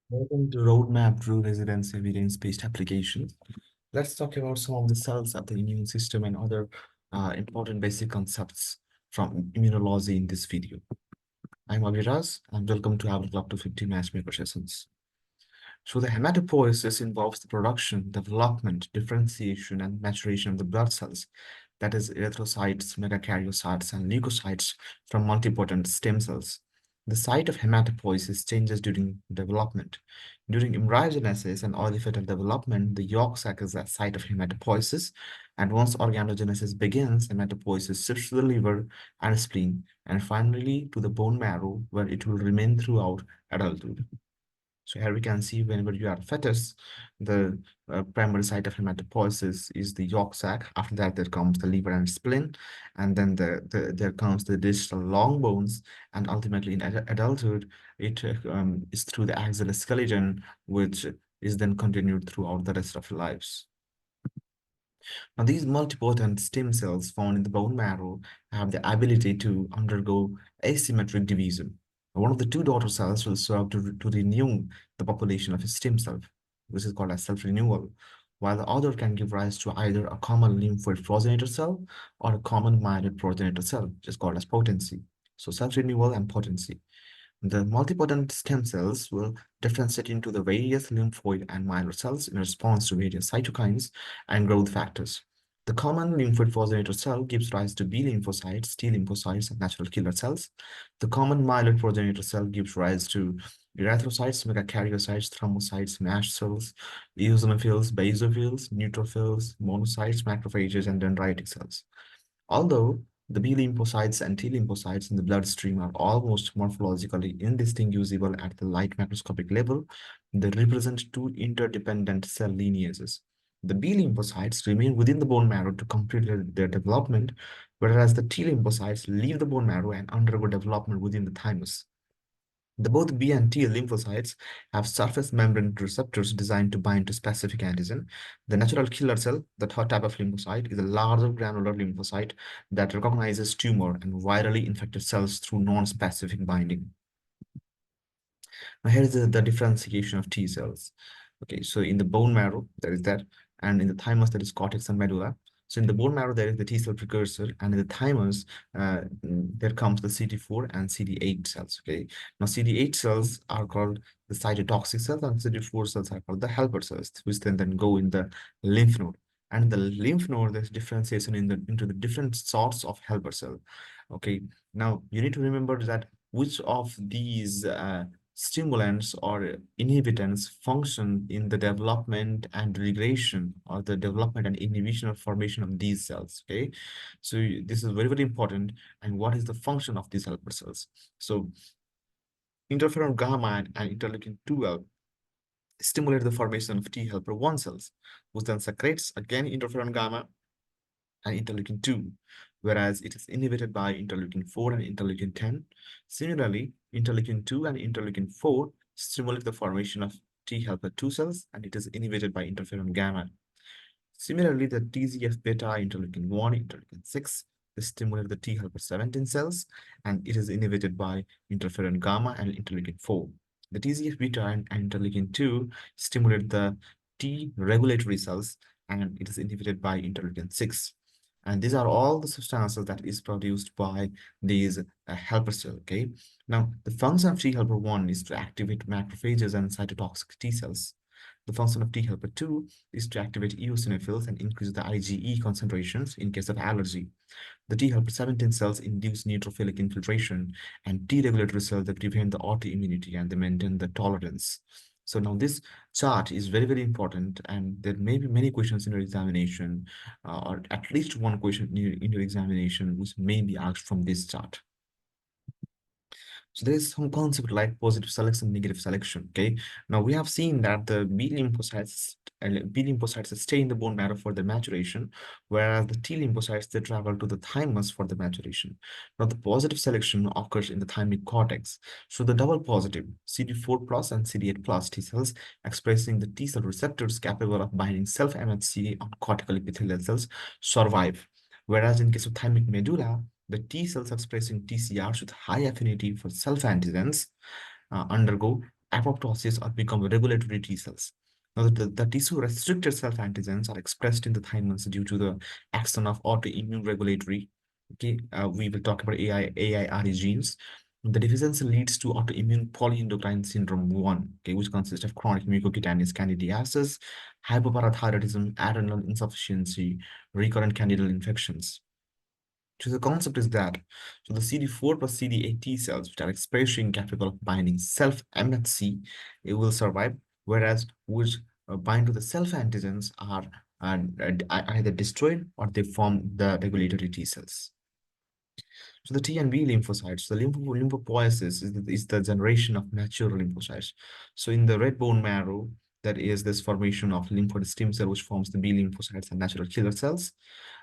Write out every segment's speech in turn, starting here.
Welcome to Roadmap True Residence Evidence-Based Applications. Let's talk about some of the cells of the immune system and other important basic concepts from immunology in this video. I'm Aviraz and welcome to our Club to 50 Matchmaker sessions. So the hematopoiesis involves the production, development, differentiation, and maturation of the blood cells, that is erythrocytes, megakaryocytes, and leukocytes from multipotent stem cells. The site of hematopoiesis changes during development. During embryogenesis and early fetal development, the yolk sac is the site of hematopoiesis, and once organogenesis begins, hematopoiesis shifts to the liver and spleen, and finally to the bone marrow, where it will remain throughout adulthood. So here we can see whenever you are a fetus, the primary site of hematopoiesis is the yolk sac. After that, there comes the liver and spleen, and then there comes the distal long bones, and ultimately in adulthood, it is through the axial skeleton, which is then continued throughout the rest of your lives. Now, these multipotent stem cells found in the bone marrow have the ability to undergo asymmetric division. One of the two daughter cells will serve to renew the population of a stem cell, which is called as self-renewal, while the other can give rise to either a common lymphoid progenitor cell or a common myeloid progenitor cell, which is called as potency. So self-renewal and potency. The multipotent stem cells will differentiate into the various lymphoid and myeloid cells in response to various cytokines and growth factors. The common lymphoid progenitor cell gives rise to B lymphocytes, T lymphocytes, and natural killer cells. The common myeloid progenitor cell gives rise to erythrocytes, megakaryocytes, thymocytes, MASH cells, eosinophils, basophils, neutrophils, monocytes, macrophages, and dendritic cells. Although the B lymphocytes and T lymphocytes in the bloodstream are almost morphologically indistinguishable at the light macroscopic level, they represent two interdependent cell lineages. The B lymphocytes remain within the bone marrow to complete their development, whereas the T lymphocytes leave the bone marrow and undergo development within the thymus. Both B and T lymphocytes have surface membrane receptors designed to bind to specific antigen. The natural killer cell, the third type of lymphocyte, is a larger granular lymphocyte that recognizes tumor and virally infected cells through non-specific binding. Now, here is the differentiation of T cells. Okay, so in the bone marrow, there is that, and in the thymus, there is cortex and medulla. So in the bone marrow, there is the T cell precursor, and in the thymus, there comes the CD4 and CD8 cells. Okay, now CD8 cells are called the cytotoxic cells, and CD4 cells are called the helper cells, which then go in the lymph node. And in the lymph node, there's differentiation into the different sorts of helper cell. Okay, now you need to remember that which of these stimulants or inhibitants function in the development and regulation or the development and inhibition of formation of these cells. Okay, so this is very, very important. And what is the function of these helper cells? So interferon gamma and interleukin 12 stimulate the formation of T helper 1 cells, which then secretes again interferon gamma and interleukin 2, whereas it is inhibited by interleukin 4 and interleukin 10. Similarly, interleukin 2 and interleukin 4 stimulate the formation of T helper 2 cells, and it is inhibited by interferon gamma. Similarly, the TGF beta, interleukin 1, interleukin 6, they stimulate the T helper 17 cells, and it is inhibited by interferon gamma and interleukin 4. The TGF beta and interleukin 2 stimulate the T regulatory cells, and it is inhibited by interleukin 6. And these are all the substances that is produced by these helper cells. Okay. Now, the function of T helper 1 is to activate macrophages and cytotoxic T cells. The function of T helper 2 is to activate eosinophils and increase the IgE concentrations in case of allergy. The T helper 17 cells induce neutrophilic infiltration, and T regulatory cells that prevent the autoimmunity and they maintain the tolerance. So now this chart is very, very important, and there may be many questions in your examination, or at least one question in your examination which may be asked from this chart. So there is some concept like positive selection, negative selection. Okay. Now we have seen that the B lymphocytes stay in the bone marrow for the maturation, whereas the T lymphocytes they travel to the thymus for the maturation. Now the positive selection occurs in the thymic cortex. So the double positive CD4 plus and CD8 plus T cells expressing the T cell receptors capable of binding self-MHC on cortical epithelial cells survive. Whereas in case of thymic medulla, the T cells expressing TCRs with high affinity for self-antigens undergo apoptosis or become regulatory T cells. Now, the tissue-restricted self-antigens are expressed in the thymus due to the action of autoimmune regulatory. Okay, we will talk about AIRE genes. The deficiency leads to autoimmune polyendocrine syndrome 1, okay, which consists of chronic mucocutaneous candidiasis, hypoparathyroidism, adrenal insufficiency, recurrent candidal infections. So the concept is that so the CD4 plus CD8 T cells, which are especially capable of binding self-MHC, it will survive, whereas which bind to the self-antigens are either destroyed or they form the regulatory T cells. So the T and B lymphocytes, the lymphopoiesis is the generation of mature lymphocytes. So in the red bone marrow, that is this formation of lymphoid stem cell, which forms the B lymphocytes and natural killer cells.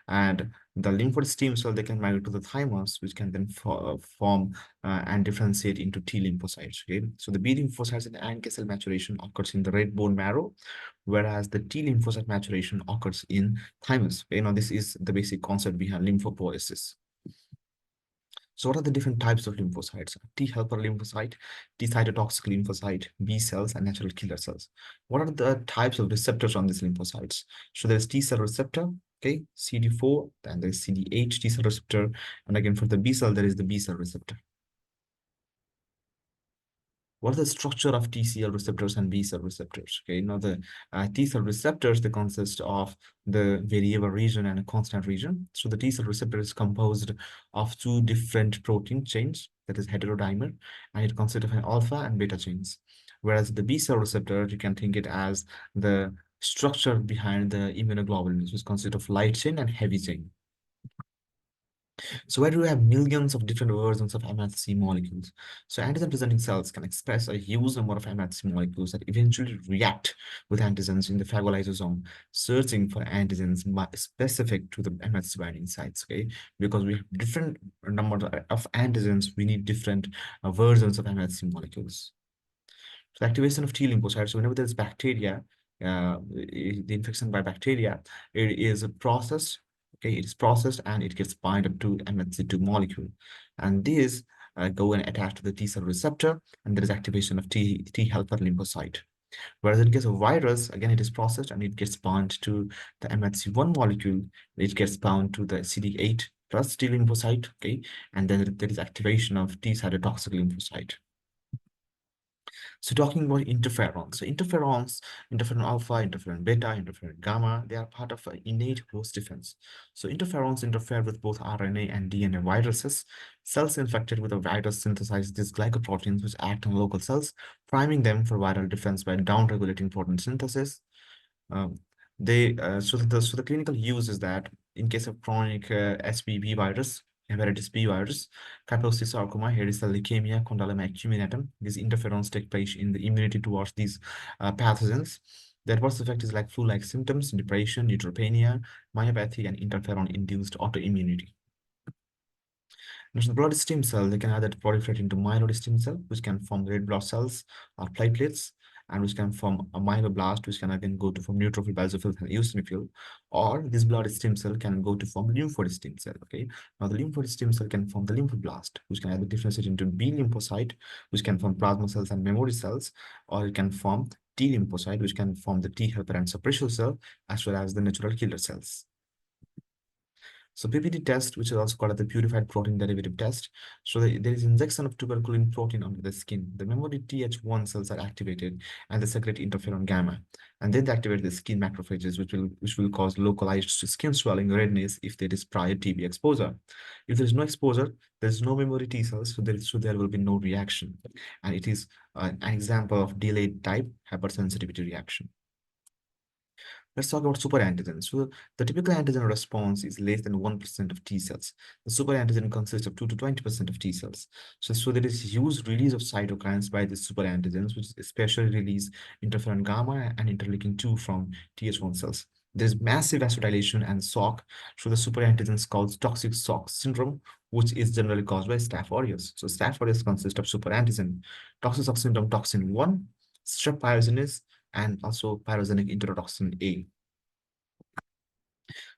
And the lymphoid stem cell, they can migrate to the thymus, which can then form and differentiate into T lymphocytes. Okay, so the B lymphocytes and NK cell maturation occurs in the red bone marrow, whereas the T lymphocyte maturation occurs in thymus. Okay, now this is the basic concept behind lymphopoiesis. So what are the different types of lymphocytes? T helper lymphocyte, T cytotoxic lymphocyte, B cells, and natural killer cells. What are the types of receptors on these lymphocytes? So there's T cell receptor, okay, CD4, then there's CD8 T cell receptor, and again for the B cell, there is the B cell receptor. What is the structure of T cell receptors and B cell receptors? Okay, now the T cell receptors, they consist of the variable region and a constant region. So the T cell receptor is composed of two different protein chains, that is heterodimer, and it consists of an alpha and beta chains. Whereas the B cell receptor, you can think it as the structure behind the immunoglobulins, which consist of light chain and heavy chain. So where do we have millions of different versions of MHC molecules? So antigen-presenting cells can express a huge number of MHC molecules that eventually react with antigens in the phagolysosome, searching for antigens specific to the MHC binding sites, okay? Because we have different number of antigens, we need different versions of MHC molecules. So activation of T lymphocytes, so whenever there's bacteria, the infection by bacteria, it is processed. Okay, it is processed and it gets bind up to MHC2 molecule. And these go and attach to the T cell receptor, and there is activation of T helper lymphocyte. Whereas in case of virus, again, it is processed and it gets bound to the MHC1 molecule, which gets bound to the CD8 plus T lymphocyte, okay, and then there is activation of T cytotoxic lymphocyte. So talking about interferons. So interferon alpha, interferon beta, interferon gamma, they are part of an innate host defense. So interferons interfere with both RNA and DNA viruses. Cells infected with a virus synthesize these glycoproteins which act on local cells, priming them for viral defense by downregulating protein synthesis. Um, so the clinical use is that in case of chronic SBB virus, hepatitis B virus, sarcoma, here is the leukemia, condyloma acuminatum. These interferons take place in the immunity towards these pathogens. The adverse effect is like flu-like symptoms, depression, neutropenia, myopathy, and interferon-induced autoimmunity. Now, the blood stem cell, they can either proliferate into myeloid stem cell, which can form red blood cells or platelets, and which can form a myeloblast, which can again go to form neutrophil, basophil, and eosinophil, or this blood stem cell can go to form lymphoid stem cell. Okay, now the lymphoid stem cell can form the lymphoblast, which can either differentiate into B lymphocyte, which can form plasma cells and memory cells, or it can form T lymphocyte, which can form the T helper and suppressor cell, as well as the natural killer cells. So PPD test, which is also called as the purified protein derivative test. So there is injection of tuberculin protein under the skin. The memory Th1 cells are activated and they secrete interferon gamma. And then they activate the skin macrophages, which will cause localized skin swelling, redness if there is prior TB exposure. If there is no exposure, there is no memory T cells, so there will be no reaction. And it is an example of delayed type hypersensitivity reaction. Let's talk about super antigens. So the typical antigen response is less than 1% of T cells. The super antigen consists of 2 to 20% of T cells. So there is huge release of cytokines by the super antigens, which especially release interferon gamma and interleukin-2 from Th1 cells. There's massive vasodilation and shock. So the super antigens called toxic shock syndrome, which is generally caused by Staph aureus. So Staph aureus consists of super antigen, toxic shock syndrome toxin 1, strep pyogenes, and also pyrogenic enterotoxin A.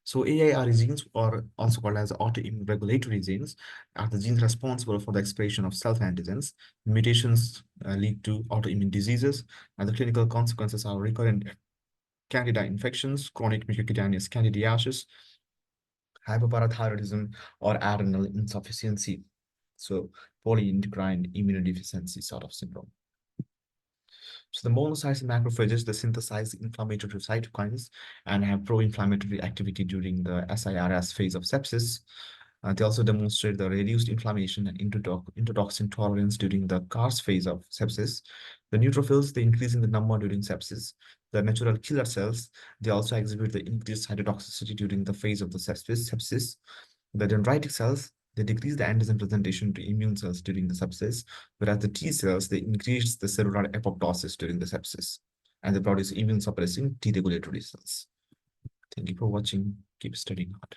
So AIR genes, or also called as autoimmune regulatory genes, are the genes responsible for the expression of self-antigens. Mutations lead to autoimmune diseases, and the clinical consequences are recurrent candida infections, chronic mucocutaneous candidiasis, hypoparathyroidism, or adrenal insufficiency. So polyendocrine immunodeficiency sort of syndrome. So the monocytes and macrophages, they synthesize inflammatory cytokines and have pro-inflammatory activity during the SIRS phase of sepsis. They also demonstrate the reduced inflammation and endotoxin tolerance during the CARS phase of sepsis. The neutrophils, they increase in the number during sepsis. The natural killer cells, they also exhibit the increased cytotoxicity during the phase of the sepsis. The dendritic cells, they decrease the antigen presentation to immune cells during the sepsis, whereas the T cells, they increase the cellular apoptosis during the sepsis, and they produce immune suppressing T regulatory cells. Thank you for watching. Keep studying hard.